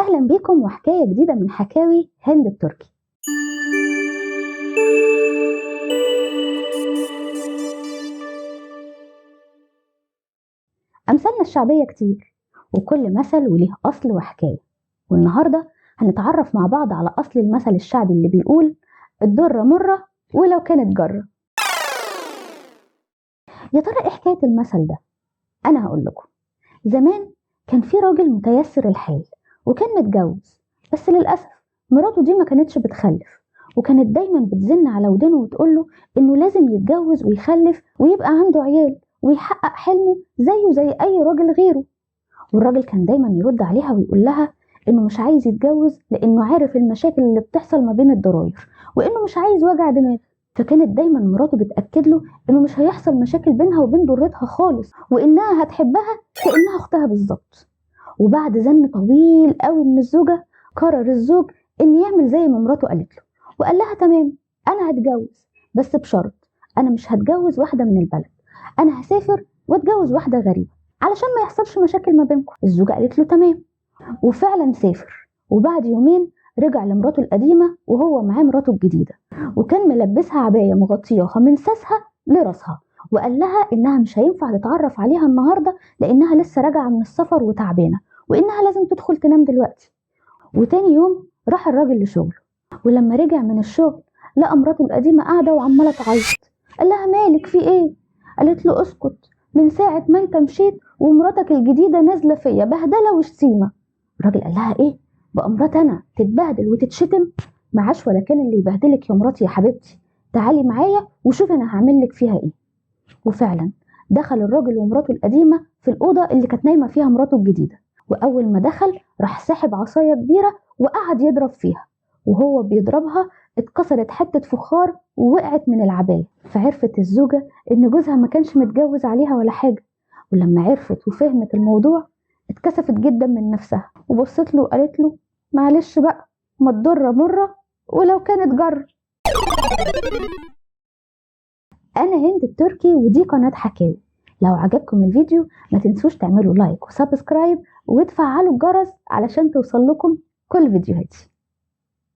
أهلا بيكم وحكاية جديدة من حكاوي هند التركي. أمثالنا الشعبية كتير وكل مثل وليه أصل وحكاية، والنهاردة هنتعرف مع بعض على أصل المثل الشعبي اللي بيقول الضرة مرة ولو كانت جرة. يا ترى إيه حكاية المثل ده؟ أنا هقول لكم. زمان كان في راجل متيسر الحال وكان متجوز، بس للأسف مراته دي ما كانتش بتخلف، وكانت دايما بتزن على ودانه وتقوله إنه لازم يتجوز ويخلف ويبقى عنده عيال ويحقق حلمه زيه زي أي راجل غيره. والراجل كان دايما يرد عليها ويقول لها إنه مش عايز يتجوز لأنه عارف المشاكل اللي بتحصل ما بين الضراير، وإنه مش عايز وجع دماغ. فكانت دايما مراته بتأكد له إنه مش هيحصل مشاكل بينها وبين ضرتها خالص، وإنها هتحبها كأنها أختها بالظبط. وبعد زن طويل قوي من الزوجة قرر الزوج إن يعمل زي ما مراته قالت له، وقال لها تمام أنا هتجوز، بس بشرط أنا مش هتجوز واحدة من البلد، أنا هسافر واتجوز واحدة غريبة علشان ما يحصلش مشاكل ما بينكم. الزوجة قالت له تمام، وفعلا سافر، وبعد يومين رجع لمراته القديمة وهو معاه مراته الجديدة، وكان ملبسها عباية مغطياها من ساسها لراسها، وقال لها إنها مش هينفع تتعرف عليها النهاردة لأنها لسه راجعة من السفر وتعبانة، وإنها لازم تدخل تنام دلوقتي. وتاني يوم راح الراجل لشغله، ولما رجع من الشغل لقى مراته القديمة قاعدة وعمالة تعيط. قال لها مالك في إيه؟ قالت له اسكت، من ساعة ما انت مشيت ومراتك الجديدة نازلة فيا بهدلة وشتيمة. الراجل قال لها ايه؟ بقى مرات انا تتبهدل وتتشتم؟ معاش ولا كان اللي يبهدلك يا مراتي يا حبيبتي، تعالي معايا وشوفي انا هعمل لك فيها ايه. وفعلا دخل الراجل ومراته القديمة في الأوضة اللي كانت نايمة فيها مراته الجديدة، وأول ما دخل راح ساحب عصاية كبيرة وقعد يضرب فيها، وهو بيضربها اتكسرت حتة فخار ووقعت من العباية. فعرفت الزوجة إن جوزها ما كانش متجوز عليها ولا حاجة، ولما عرفت وفهمت الموضوع اتكسفت جدا من نفسها وبصت له وقالت له معلش بقى، ما تضر مرة ولو كانت جر. أنا هند التركي ودي قناة حكاوي. لو عجبكم الفيديو ما تنسوش تعملوا لايك وسبسكرايب وتفعلوا الجرس علشان توصل لكم كل فيديوهاتي.